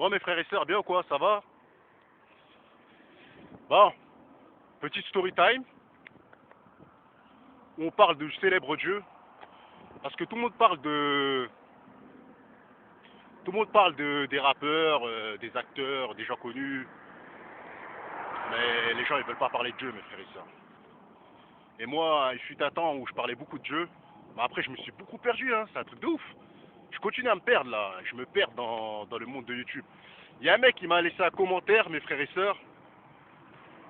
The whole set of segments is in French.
Bon, mes frères et sœurs, bien ou quoi? Ça va? Bon, petite story time où on parle du célèbre Dieu. Parce que des rappeurs, des acteurs, des gens connus. Mais les gens, ils veulent pas parler de Dieu, mes frères et sœurs. Et moi, il fut un temps où je parlais beaucoup de Dieu. Mais après, je me suis beaucoup perdu, hein. C'est un truc de ouf. Je continue à me perdre, là. Je me perds dans le monde de YouTube. Il y a un mec qui m'a laissé un commentaire, mes frères et sœurs.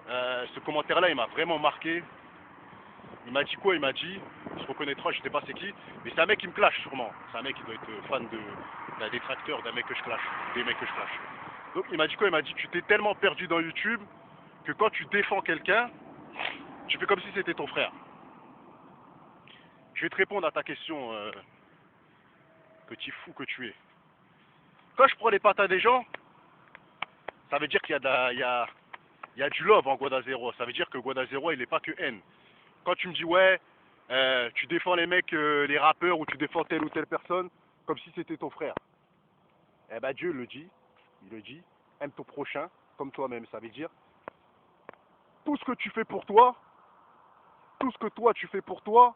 Ce commentaire-là, il m'a vraiment marqué. Il m'a dit quoi? Il m'a dit, il se reconnaîtra, je sais pas c'est qui, mais c'est un mec qui me clash sûrement. C'est un mec qui doit être fan d'un détracteur, d'un mec que je clash, des mecs que je clash. Donc il m'a dit quoi? Il m'a dit, tu t'es tellement perdu dans YouTube que quand tu défends quelqu'un, tu fais comme si c'était ton frère. Je vais te répondre à ta question, petit fou que tu es. Quand je prends les patins des gens, ça veut dire qu'il y a, il y a du love en Guada Zero. Ça veut dire que Guada Zero, il n'est pas que haine. Quand tu me dis ouais, tu défends les mecs, les rappeurs, ou tu défends telle ou telle personne, comme si c'était ton frère. Eh ben Dieu il le dit, aime ton prochain comme toi-même. Ça veut dire, tout ce que tu fais pour toi, tout ce que toi tu fais pour toi,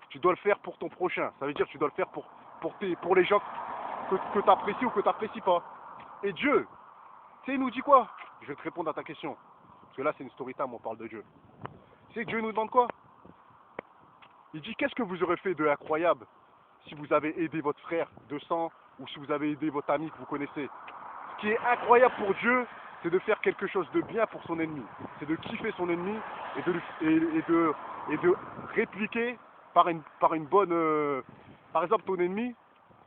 tu dois le faire pour ton prochain. Ça veut dire que tu dois le faire pour les gens que tu apprécies ou que tu n'apprécies pas. Et Dieu, tu sais, il nous dit quoi? Je vais te répondre à ta question. Parce que là, c'est une story time, on parle de Dieu. Tu sais que Dieu nous demande quoi? Il dit, qu'est-ce que vous aurez fait de incroyable si vous avez aidé votre frère de sang ou si vous avez aidé votre ami que vous connaissez? Ce qui est incroyable pour Dieu, c'est de faire quelque chose de bien pour son ennemi. C'est de kiffer son ennemi et de répliquer par une bonne... Par exemple, ton ennemi,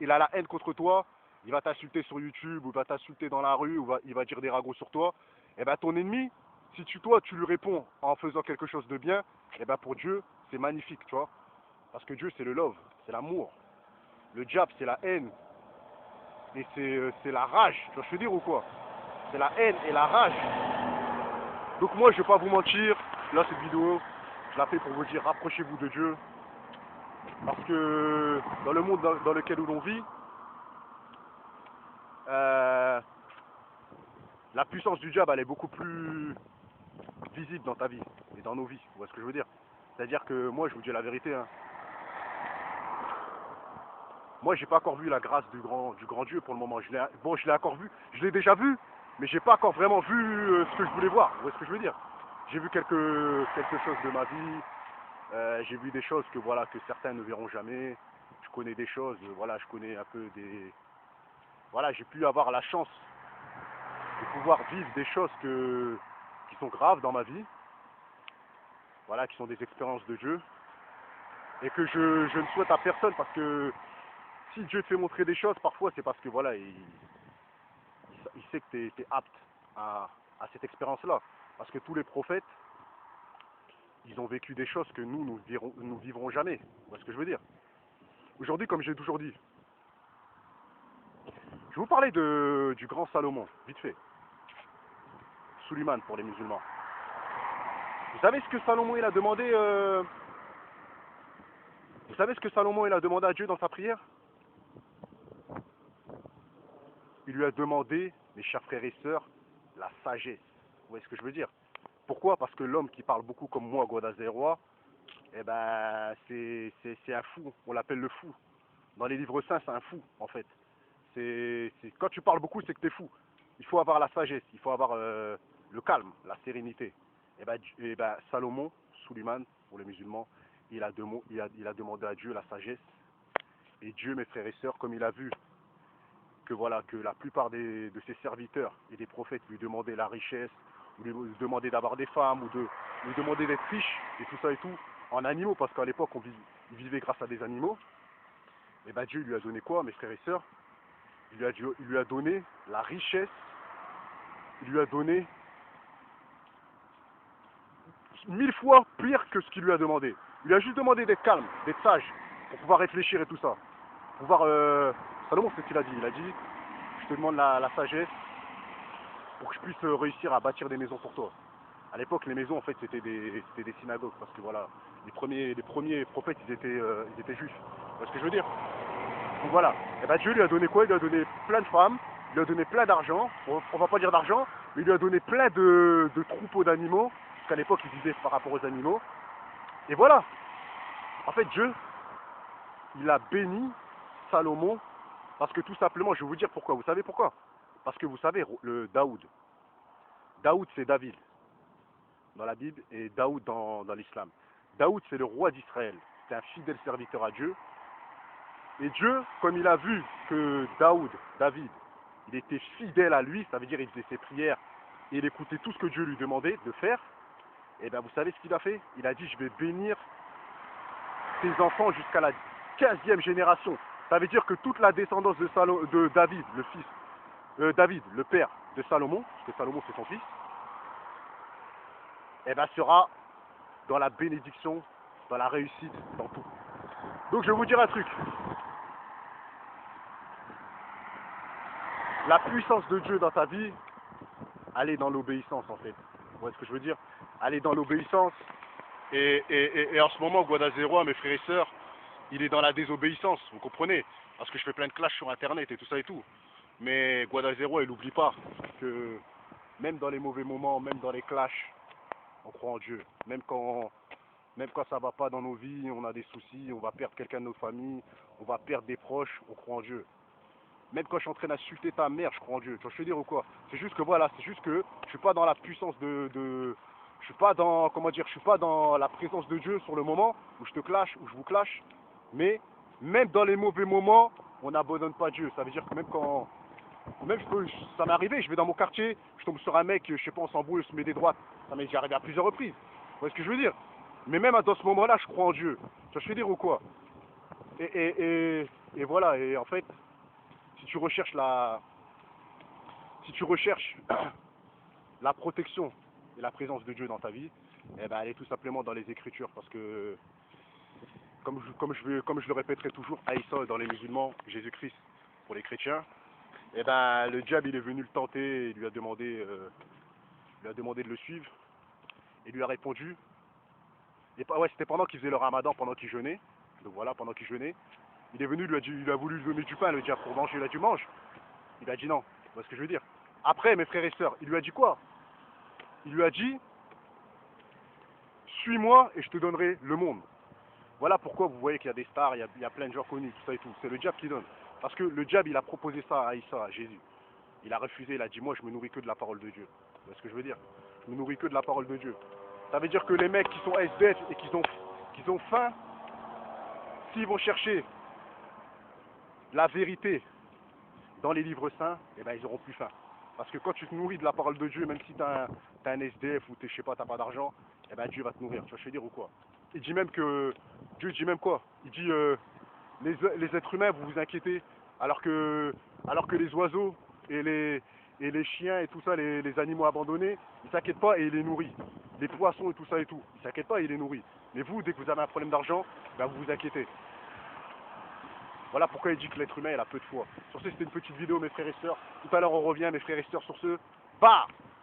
il a la haine contre toi, il va t'insulter sur YouTube, ou il va t'insulter dans la rue, ou il va dire des ragots sur toi. Et bien ton ennemi, si toi tu lui réponds en faisant quelque chose de bien, et bien pour Dieu, c'est magnifique, tu vois. Parce que Dieu, c'est le love, c'est l'amour. Le diable, c'est la haine. Et c'est la rage, tu vois ce que je veux dire ou quoi? C'est la haine et la rage. Donc moi, je vais pas vous mentir, là, cette vidéo, je la fais pour vous dire, rapprochez-vous de Dieu. Parce que dans le monde dans lequel l'on vit, la puissance du diable, elle est beaucoup plus visible dans ta vie et dans nos vies. Vous voyez ce que je veux dire? C'est-à-dire que moi, je vous dis la vérité, hein. Moi, j'ai pas encore vu la grâce du grand Dieu pour le moment. Je l'ai encore vu, je l'ai déjà vu, mais j'ai pas encore vraiment vu ce que je voulais voir. Vous voyez ce que je veux dire? J'ai vu quelque chose de ma vie. J'ai vu des choses que voilà que certains ne verront jamais. Je connais des choses, voilà, je connais un peu des, voilà, j'ai pu avoir la chance de pouvoir vivre des choses qui sont graves dans ma vie, voilà, qui sont des expériences de Dieu, et que je ne souhaite à personne, parce que si Dieu te fait montrer des choses, parfois c'est parce que voilà, il sait que tu es apte à cette expérience-là. Parce que tous les prophètes, ils ont vécu des choses que nous vivrons jamais. Vous voyez ce que je veux dire? Aujourd'hui, comme j'ai toujours dit, je vais vous parler du grand Salomon, vite fait. Suleiman pour les musulmans. Vous savez ce que Salomon il a demandé Vous savez ce que Salomon il a demandé à Dieu dans sa prière? Il lui a demandé, mes chers frères et sœurs, la sagesse. Vous voyez ce que je veux dire? Pourquoi? Parce que l'homme qui parle beaucoup comme moi, Guadazérois, eh ben, c'est un fou. On l'appelle le fou. Dans les livres saints, c'est un fou, en fait. Quand tu parles beaucoup, c'est que tu es fou. Il faut avoir la sagesse, il faut avoir le calme, la sérénité. Et ben, Salomon, Suleiman, pour les musulmans, il a demandé à Dieu la sagesse. Et Dieu, mes frères et sœurs, comme il a vu que voilà que la plupart de ses serviteurs et des prophètes lui demandaient la richesse, ou lui demandaient d'avoir des femmes, ou lui demandaient d'être riche, et tout ça et tout, en animaux, parce qu'à l'époque, ils vivaient grâce à des animaux, et ben Dieu lui a donné quoi, mes frères et sœurs? Il lui a donné la richesse, il lui a donné 1000 fois pire que ce qu'il lui a demandé. Il lui a juste demandé d'être calme, d'être sage, pour pouvoir réfléchir et tout ça. Pour pouvoir... Salomon, c'est ce qu'il a dit. Il a dit, je te demande la sagesse pour que je puisse réussir à bâtir des maisons pour toi. À l'époque, les maisons, en fait, c'était des synagogues, parce que voilà, les premiers prophètes, ils étaient juifs. Vous voyez ce que je veux dire? Donc voilà. Et ben Dieu lui a donné quoi? Il lui a donné plein de femmes, il lui a donné plein d'argent, on va pas dire d'argent, mais il lui a donné plein de troupeaux d'animaux, parce qu'à l'époque il vivait par rapport aux animaux. Et voilà, en fait Dieu, il a béni Salomon, parce que tout simplement, je vais vous dire pourquoi. Vous savez pourquoi? Parce que vous savez, le Daoud. Daoud, c'est David dans la Bible et Daoud dans l'islam. Daoud, c'est le roi d'Israël. C'est un fidèle serviteur à Dieu. Et Dieu, comme il a vu que David, il était fidèle à lui, ça veut dire qu'il faisait ses prières et il écoutait tout ce que Dieu lui demandait de faire, et bien vous savez ce qu'il a fait? Il a dit, je vais bénir tes enfants jusqu'à la 15e génération. Ça veut dire que toute la descendance de David, le fils, David, le père de Salomon, parce que Salomon c'est son fils, et bien sera dans la bénédiction, dans la réussite, dans tout. Donc je vais vous dire un truc. La puissance de Dieu dans ta vie, elle est dans l'obéissance en fait. Vous voyez ce que je veux dire? Elle est dans l'obéissance. Et en ce moment, Guadalajara, mes frères et sœurs, il est dans la désobéissance, vous comprenez? Parce que je fais plein de clashs sur internet et tout ça et tout. Mais Guadalajara, il n'oublie pas que même dans les mauvais moments, même dans les clashs, on croit en Dieu. Même quand ça va pas dans nos vies, on a des soucis, on va perdre quelqu'un de notre famille, on va perdre des proches, on croit en Dieu. Même quand je suis en train d'insulter ta mère, je crois en Dieu. Tu vois, je veux dire ou quoi? C'est juste que voilà, c'est juste que je suis pas dans la puissance je suis pas dans, comment dire, je suis pas dans la présence de Dieu sur le moment où je te clash, où je vous clash. Mais même dans les mauvais moments, on n'abandonne pas Dieu. Ça veut dire que ça m'est arrivé, je vais dans mon quartier, je tombe sur un mec, je sais pas, on s'embrouille, on se met des droites. Ça m'est déjà arrivé à plusieurs reprises. Vous voyez ce que je veux dire? Mais même dans ce moment-là, je crois en Dieu. Tu vois, je veux dire ou quoi? Et voilà, et en fait, si tu recherches la protection et la présence de Dieu dans ta vie, eh ben, elle est tout simplement dans les Écritures, parce que comme je le répéterai toujours, Aïssa dans les musulmans, Jésus-Christ pour les chrétiens, eh ben, le diable il est venu le tenter et lui a demandé de le suivre, et lui a répondu. Et ouais, c'était pendant qu'il faisait le ramadan, pendant qu'il jeûnait. Donc voilà, pendant qu'il jeûnait, il est venu, il a voulu lui donner du pain, le diable, pour manger. Il a dit mange. Il a dit non. Vous voyez ce que je veux dire? Après, mes frères et sœurs, il lui a dit quoi? Il lui a dit, suis-moi et je te donnerai le monde. Voilà pourquoi vous voyez qu'il y a des stars, il y a plein de gens connus, tout ça et tout. C'est le diable qui donne. Parce que le diable, il a proposé ça à Issa, à Jésus. Il a refusé, il a dit, moi je me nourris que de la parole de Dieu. Vous voyez ce que je veux dire? Je me nourris que de la parole de Dieu. Ça veut dire que les mecs qui sont SDF et qui ont faim, s'ils vont chercher la vérité dans les livres saints, eh ben, ils auront plus faim. Parce que quand tu te nourris de la parole de Dieu, même si tu as un SDF ou je sais pas, t'as pas d'argent, eh ben, Dieu va te nourrir. Tu vois, je veux dire ou quoi? Il dit même que, Dieu dit même quoi? Il dit, les êtres humains, vous vous inquiétez, alors que les oiseaux et les chiens et tout ça, les animaux abandonnés, ils s'inquiètent pas et il les nourrit. Les poissons et tout ça et tout, ils s'inquiètent pas et il les nourrit. Mais vous, dès que vous avez un problème d'argent, ben, vous vous inquiétez. Voilà pourquoi il dit que l'être humain il a peu de foi. Sur ce, c'était une petite vidéo mes frères et sœurs. Tout à l'heure on revient mes frères et sœurs sur ce. Bah